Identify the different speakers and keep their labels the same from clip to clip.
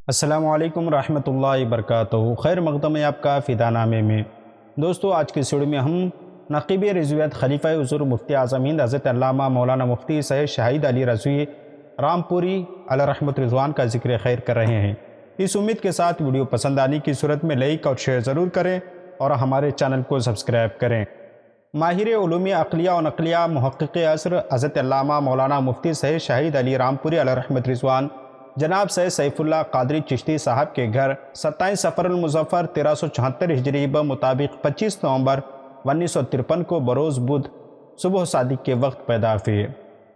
Speaker 1: السلام علیکم ورحمۃ اللہ وبرکاتہ۔ خیر مقدم ہے آپ کا فدا نامے میں۔ دوستو، آج کی سیڑھی میں ہم نقیب رضویت خلیفہ حضور مفتی اعظم ہند حضرت علامہ مولانا مفتی سید شاہد علی رضوی رامپوری علیہ رحمت رضوان کا ذکر خیر کر رہے ہیں۔ اس امید کے ساتھ ویڈیو پسند آنے کی صورت میں لائک اور شیئر ضرور کریں اور ہمارے چینل کو سبسکرائب کریں۔ ماہر علوم عقلیہ و نقلیہ محقق عصر حضرت علامہ مولانا مفتی سید شاہد علی رامپوری علیہ رحمت رضوان جناب سید سیف اللہ قادری چشتی صاحب کے گھر 27 سفر المظفر 1374 ہجری بمطابق 25 نومبر 1953 کو بروز بدھ صبح صادق کے وقت پیدا ہوئے۔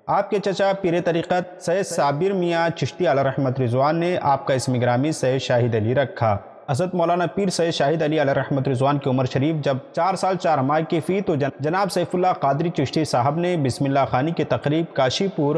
Speaker 1: آپ کے چچا پیر طریقت سید صابر میاں چشتی علیہ رحمت رضوان نے آپ کا اسم گرامی سید شاہد علی رکھا۔ حضرت مولانا پیر سید شاہد علی علیہ رحمت رضوان کی عمر شریف جب 4 سال 4 ماہ کی تھی تو جناب سیف اللہ قادری چشتی صاحب نے بسم اللہ خانی کی تقریب کاشی پور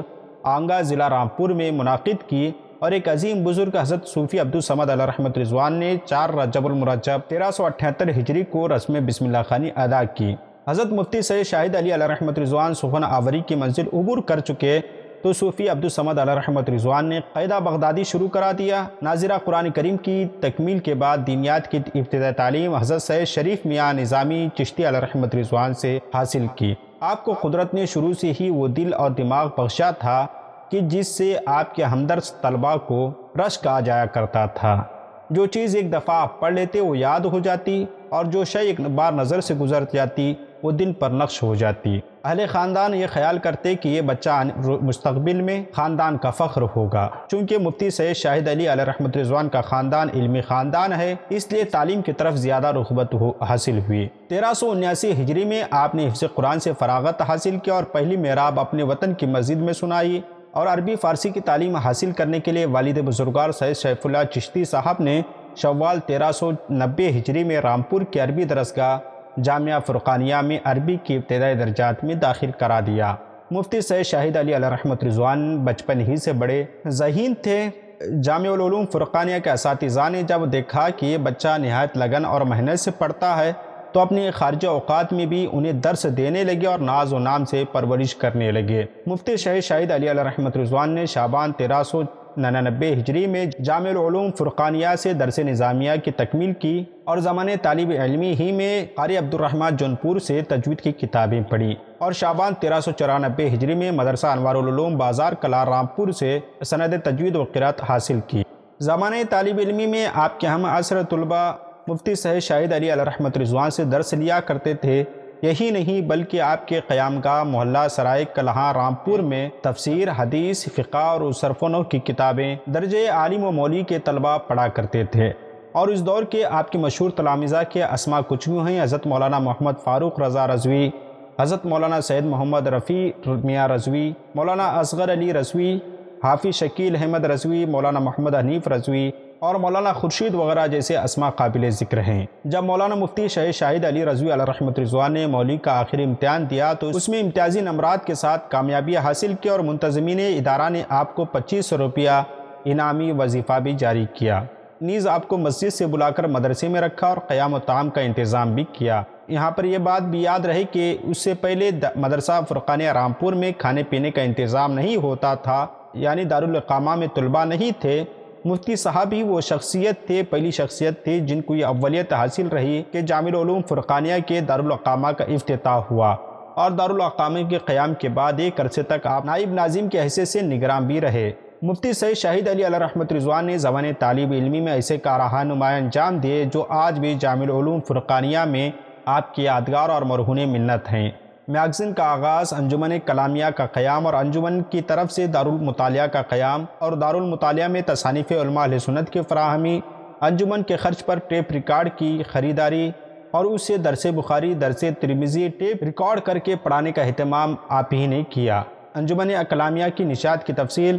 Speaker 1: آنگا ضلع رامپور میں منعقد کی اور ایک عظیم بزرگ حضرت صوفی عبدالصمد علیہ رحمت رضوان نے 4 رجب المرجب 1378 ہجری کو رسم بسم اللہ خانی ادا کی۔ حضرت مفتی سید شاہد علی علیہ رحمت رضوان سخن آوری کی منزل عبور کر چکے تو صوفی عبدالصمد علیہ رحمت رضوان نے قاعدہ بغدادی شروع کرا دیا۔ ناظرہ قرآن کریم کی تکمیل کے بعد دینیات کی ابتدائی تعلیم حضرت سید شریف میاں نظامی چشتی علیہ رحمت رضوان سے حاصل کی۔ آپ کو قدرت نے شروع سے ہی وہ دل اور دماغ بخشا تھا کہ جس سے آپ کے ہمدرد طلباء کو رشک آ جایا کرتا تھا۔ جو چیز ایک دفعہ آپ پڑھ لیتے وہ یاد ہو جاتی اور جو شے ایک بار نظر سے گزر جاتی وہ دل پر نقش ہو جاتی۔ اہل خاندان یہ خیال کرتے کہ یہ بچہ مستقبل میں خاندان کا فخر ہوگا۔ چونکہ مفتی سید شاہد علی علیہ رحمت رضوان کا خاندان علمی خاندان ہے، اس لیے تعلیم کی طرف زیادہ رغبت حاصل ہوئی۔ 1379 ہجری میں آپ نے حفظ قرآن سے فراغت حاصل کی اور پہلی محراب اپنے وطن کی مسجد میں سنائی اور عربی فارسی کی تعلیم حاصل کرنے کے لیے والد بزرگوار سید سیف اللہ چشتی صاحب نے شوال 1390 ہجری میں رامپور کی عربی درسگاہ جامعہ فرقانیہ میں عربی کی ابتدائی درجات میں داخل کرا دیا۔ مفتی سید شاہد علی علیہ رحمت رضوان بچپن ہی سے بڑے ذہین تھے۔ جامعہ العلوم فرقانیہ کے اساتذہ نے جب دیکھا کہ یہ بچہ نہایت لگن اور محنت سے پڑھتا ہے تو اپنے خارجہ اوقات میں بھی انہیں درس دینے لگے اور ناز و نام سے پرورش کرنے لگے۔ مفتی سید شاہد علی علیہ رحمت رضوان نے شعبان 1399 ہجری میں جامعہ العلوم فرقانیہ سے درس نظامیہ کی تکمیل کی اور زمانے طالب علمی ہی میں قاری عبدالرحمن جونپور سے تجوید کی کتابیں پڑھی اور شعبان 1394 ہجری میں مدرسہ انوار العلوم بازار کلا رامپور سے سند تجوید و قرات حاصل کی۔ زمانے طالب علمی میں آپ کے ہم عصر طلباء مفتی سید شاہد علی علیہ رحمت رضوان سے درس لیا کرتے تھے۔ یہی نہیں بلکہ آپ کے قیام گاہ محلہ سرائے کلہاں رامپور میں تفسیر، حدیث، فقہ اور صرف و نحو کی کتابیں درجہ عالم و مولوی کے طلباء پڑھا کرتے تھے۔ اور اس دور کے آپ کے مشہور تلامذہ کے اسماء کچھ یوں ہیں: حضرت مولانا محمد فاروق رضا رضوی، حضرت مولانا سید محمد رفیع میاں رضوی، مولانا اصغر علی رضوی، حافظ شکیل احمد رضوی، مولانا محمد حنیف رضوی اور مولانا خورشید وغیرہ جیسے اسماء قابل ذکر ہیں۔ جب مولانا مفتی سید شاہد علی رضوی علیہ رحمت رضوان نے مولوی کا آخری امتحان دیا تو اس میں امتیازی نمرات کے ساتھ کامیابی حاصل کی اور منتظمین ادارہ نے آپ کو 2500 روپیہ انعامی وظیفہ بھی جاری کیا۔ نیز آپ کو مسجد سے بلا کر مدرسے میں رکھا اور قیام و طعام کا انتظام بھی کیا۔ یہاں پر یہ بات بھی یاد رہے کہ اس سے پہلے مدرسہ فرقانیہ رامپور میں کھانے پینے کا انتظام نہیں ہوتا تھا، یعنی دارالاقامہ میں طلباء نہیں تھے۔ مفتی صاحب ہی وہ شخصیت تھے، پہلی شخصیت تھی جن کو یہ اولیت حاصل رہی کہ جامعہ العلوم فرقانیہ کے دارالاقامہ کا افتتاح ہوا اور دارالاقامہ کے قیام کے بعد ایک عرصے تک آپ نائب ناظم کی حیثیت سے نگراں بھی رہے۔ مفتی سید شاہد علی علیہ رحمت رضوان نے زمانے طالب علمی میں ایسے کارہائے نمایاں انجام دیے جو آج بھی جامعہ العلوم فرقانیہ میں آپ کی یادگار اور مرہون منت ہیں۔ میگزین کا آغاز، انجمن کلامیہ کا قیام اور انجمن کی طرف سے دارالمطالعہ کا قیام اور دارالمطالعہ میں تصانیف علماء اہل سنت کی فراہمی، انجمن کے خرچ پر ٹیپ ریکارڈ کی خریداری اور اس سے درس بخاری، درس ترمذی ٹیپ ریکارڈ کر کے پڑھانے کا اہتمام آپ ہی نے کیا۔ انجمن کلامیہ کی نشات کی تفصیل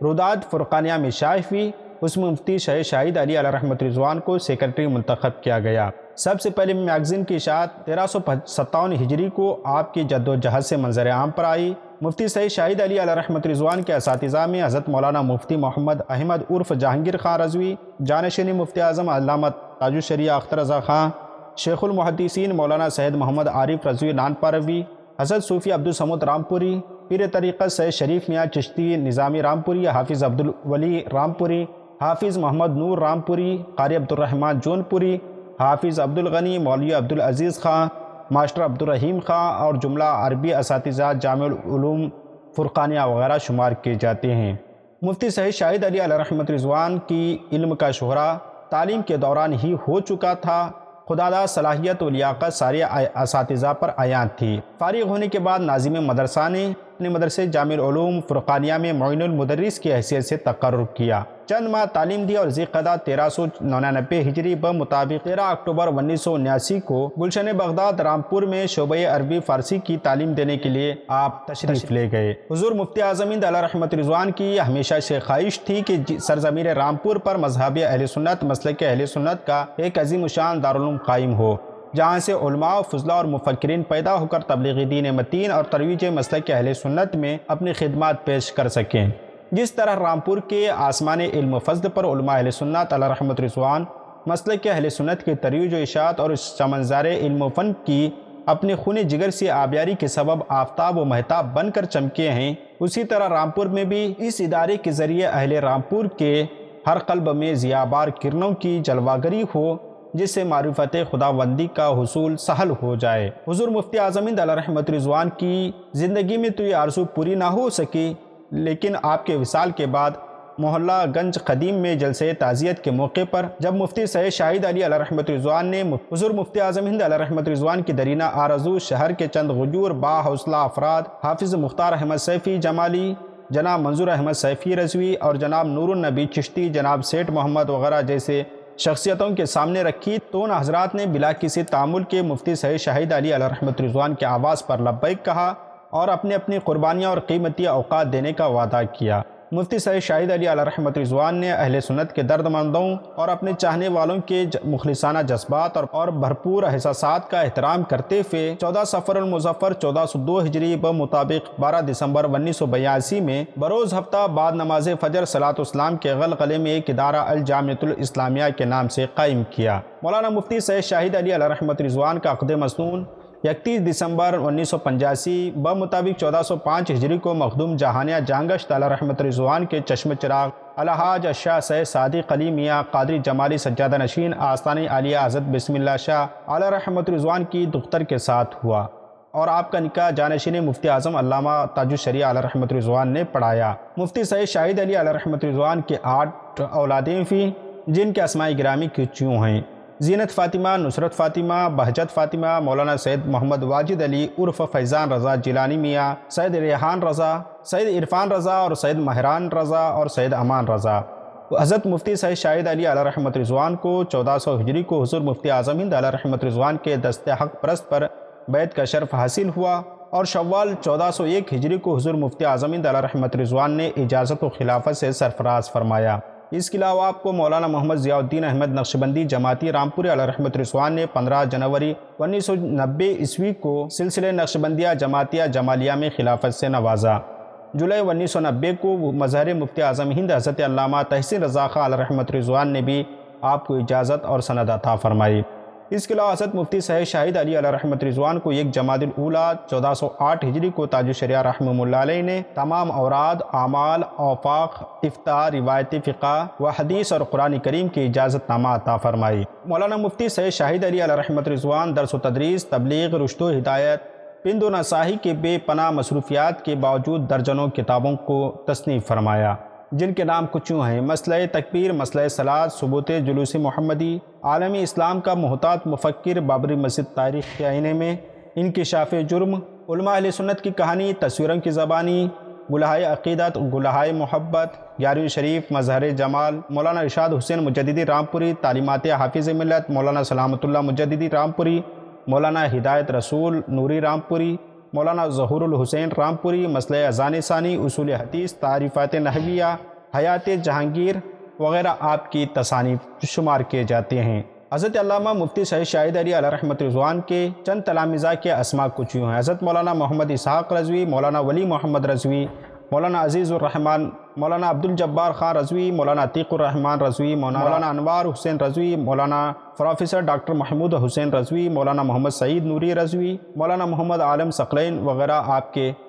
Speaker 1: روداد فرقانیہ میں شائع ہوئی، اس میں مفتی سید شاہد علی علیہ رحمت رضوان کو سیکرٹری منتخب کیا گیا۔ سب سے پہلے میگزین کی اشاعت 1357 ہجری کو آپ کی جد و جہد سے منظر عام پر آئی۔ مفتی سید شاہد علی علیہ رحمت رضوان کے اساتذہ میں حضرت مولانا مفتی محمد احمد عرف جہانگیر خان رضوی، جانشین مفتی اعظم علامہ تاج الشریعہ اختر رضا خان، شیخ المحدثین مولانا سید محمد عارف رضوی نانپا روی، حضرت صوفی عبدالصمد رامپوری، پیر طریقت سید شریف میاں چشتی نظامی رامپوری، حافظ عبدالولی رامپوری، حافظ محمد نور رامپوری، قاری عبدالرحمن جونپوری، حافظ عبدالغنی، مولوی عبدالعزیز خان، ماسٹر عبدالرحیم خان اور جملہ عربی اساتذہ جامع العلوم فرقانیہ وغیرہ شمار کیے جاتے ہیں۔ مفتی سید شاہد علی علیہ رحمۃ رضوان کی علم کا شہرہ تعلیم کے دوران ہی ہو چکا تھا۔ خداداد صلاحیت و لیاقت سارے اساتذہ پر عیاں تھی۔ فارغ ہونے کے بعد ناظم مدرسہ نے اپنے مدرسے جامع العلوم فرقانیہ میں معین المدرس کی حیثیت سے تقرر کیا۔ چند ماہ تعلیم دی اور ذیقعدہ 1399 ہجری بمطابق 13 اکتوبر 1979 کو گلشن بغداد رامپور میں شعبہ عربی فارسی کی تعلیم دینے کے لیے آپ تشریف لے گئے۔ حضور مفتی اعظم ہند علیہ رحمۃ رضوان کی ہمیشہ سے خواہش تھی کہ سرزمین رامپور پر مذہب اہل سنت، مسلک اہل سنت کا ایک عظیم الشان دارالعلوم قائم ہو، جہاں سے علماء، فضلاء اور مفکرین پیدا ہو کر تبلیغ دین متین اور ترویج مسلک اہل سنت میں اپنی خدمات پیش کر سکیں۔ جس طرح رامپور کے آسمان علم و فضل پر علماء اہل سنت علیہ رحمۃ رضوان مسلک اہل سنت کے ترویج و اشاعت اور سمنظار علم و فن کی اپنے خون جگر سے آبیاری کے سبب آفتاب و مہتاب بن کر چمکے ہیں، اسی طرح رامپور میں بھی اس ادارے کے ذریعے اہل رامپور کے ہر قلب میں ضیابار کرنوں کی جلواگری ہو، جس سے معرفت خداوندی کا حصول سہل ہو جائے۔ حضور مفتی اعظم ہند علیہ رحمۃ رضوان کی زندگی میں تو یہ آرزو پوری نہ ہو سکی، لیکن آپ کے وصال کے بعد محلہ گنج قدیم میں جلسے تعزیت کے موقع پر جب مفتی سید شاہد علی علیہ رحمۃ رضوان نے حضور مفتی اعظم ہند علیہ رحمۃ رضوان کی درینہ آرزو شہر کے چند غجور با حوصلہ افراد حافظ مختار احمد سیفی جمالی، جناب منظور احمد سیفی رضوی اور جناب نور النبی چشتی، جناب سیٹھ محمد وغیرہ جیسے شخصیتوں کے سامنے رکھی تو ان حضرات نے بلا کسی تعامل کے مفتی سید شاہد علی علیہ رحمۃ رضوان کے آواز پر لبیک کہا اور اپنی قربانیاں اور قیمتی اوقات دینے کا وعدہ کیا۔ مفتی سید شاہد علی علیہ رحمۃ رضوان نے اہل سنت کے درد مندوں اور اپنے چاہنے والوں کے مخلصانہ جذبات اور بھرپور احساسات کا احترام کرتے ہوئے 14 صفر المظفر 1402 ہجری بمطابق 12 دسمبر 1982 میں بروز ہفتہ بعد نماز فجر صلاۃ السلام کے غلغلے میں ایک ادارہ الجامعۃ الاسلامیہ کے نام سے قائم کیا۔ مولانا مفتی سید شاہد علی علیہ رحمۃ رضوان کا عقد مسنون 31 دسمبر 1985 بمطابق 1405 ہجری کو مخدوم جہانیہ جہانگشت علیہ رحمۃ رضوان کے چشم چراغ الحاج شاہ سید صادق علی میاں قادری جمالی سجادہ نشین آستانِ عالیہ حضرت بسم اللہ شاہ علیہ رحمۃ رضوان کی دختر کے ساتھ ہوا اور آپ کا نکاح جانشین مفتی اعظم علامہ تاج الشریعہ علیہ رحمۃ رضوان نے پڑھایا۔ مفتی سید شاہد علی علیہ رحمۃ رضوان کے 8 اولادیں تھیں، جن کے اسماء گرامی کچھ یوں ہیں: زینت فاطمہ، نصرت فاطمہ، بہجت فاطمہ، مولانا سید محمد واجد علی عرف فیضان رضا جیلانی میاں، سید ریحان رضا، سید عرفان رضا اور سید مہران رضا اور سید امان رضا۔ حضرت مفتی سید شاہد علی علیہ رحمۃ رضوان کو 1400 ہجری کو حضور مفتی اعظم ہند علیہ رحمۃ رضوان کے دست حق پرست پر بیعت کا شرف حاصل ہوا اور شوال 1401 ہجری کو حضور مفتی اعظم ہند علیہ رحمۃ رضوان نے اجازت و خلافت سے سرفراز فرمایا۔ اس کے علاوہ آپ کو مولانا محمد ضیاء الدین احمد نقشبندی جماعتی رامپور علیہ رحمۃ رضوان نے 15 جنوری 1990 عیسوی کو سلسلہ نقشبندیہ جماعتیہ جمالیہ میں خلافت سے نوازا۔ جولائی 1990 کو مظہر مفتی اعظم ہند حضرت علامہ تحسین رضا خان علیہ رحمۃ رضوان نے بھی آپ کو اجازت اور سند عطا فرمائی۔ اس کے علاوہ حضرت مفتی سید شاہد علی علیہ رحمۃ رضوان کو 1 جمادی الاولیٰ 1408 ہجری کو تاج الشریعہ رحمہ اللہ علیہ نے تمام اوراد، اعمال، اوفاق، افتاء، روایتی فقہ و حدیث اور قرآن کریم کی اجازت نامہ عطا فرمائی۔ مولانا مفتی سید شاہد علی علیہ رحمۃ رضوان درس و تدریس، تبلیغ، رشد و ہدایت، پند و نصاحی کے بے پناہ مصروفیات کے باوجود درجنوں کتابوں کو تصنیف فرمایا، جن کے نام کچھ یوں ہیں: مسئلہ تکبیر، مسئلہ صلاۃ، ثبوت جلوس محمدی، عالمی اسلام کا محتاط مفکر، بابری مسجد تاریخ کے آئینے میں، انکشاف جرم، علماء اہل سنت کی کہانی، تصویروں کی زبانی، گلہائے عقیدت، گلہائے محبت، 11ویں شریف، مظہر جمال، مولانا ارشاد حسین مجددی رامپوری، تعلیمات حافظ ملت، مولانا سلامت اللہ مجددی رامپوری، مولانا ہدایت رسول نوری رامپوری، مولانا ظہور الحسین رامپوری، مسئلہ اذان ثانی، اصول حدیث، تعریفات نحویہ، حیات جہانگیر وغیرہ آپ کی تصانیف شمار کیے جاتے ہیں۔ حضرت علامہ مفتی سید شاہد علی علیہ رحمۃ رضوان کے چند تلامذہ کے اسماء کچھ یوں ہیں: حضرت مولانا محمد اسحاق رضوی، مولانا ولی محمد رضوی، مولانا عزیز الرحمن مولانا عبدالجبار خان رضوی، مولانا عتیق الرحمن رضوی، مولانا انوار حسین رضوی، مولانا پروفیسر ڈاکٹر محمود حسین رضوی، مولانا محمد سعید نوری رضوی، مولانا محمد عالم ثقلین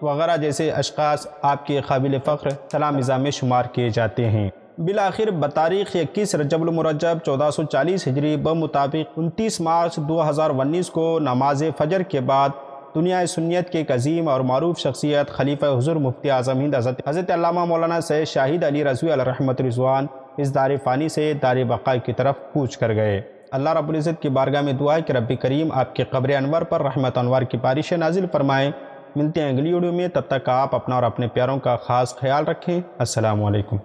Speaker 1: وغیرہ جیسے اشخاص آپ کے قابل فخر تلامذہ میں شمار کیے جاتے ہیں۔ بالآخر بتاریخ 21 رجب المرجب 1440 ہجری بمطابق 29 مارچ 2019 کو نماز فجر کے بعد دنیا سنیت کے ایک عظیم اور معروف شخصیت خلیفہ حضور مفتی اعظم ہند حضرت علامہ مولانا سید شاہد علی رضوی علیہ رحمۃ رضوان اس دار فانی سے دار بقا کی طرف کوچ کر گئے۔ اللہ رب العزت کی بارگاہ میں دعا ہے کہ رب کریم آپ کے قبر انور پر رحمت انوار کی بارش نازل فرمائیں۔ ملتے ہیں اگلی ویڈیو میں، تب تک آپ اپنا اور اپنے پیاروں کا خاص خیال رکھیں۔ السلام علیکم۔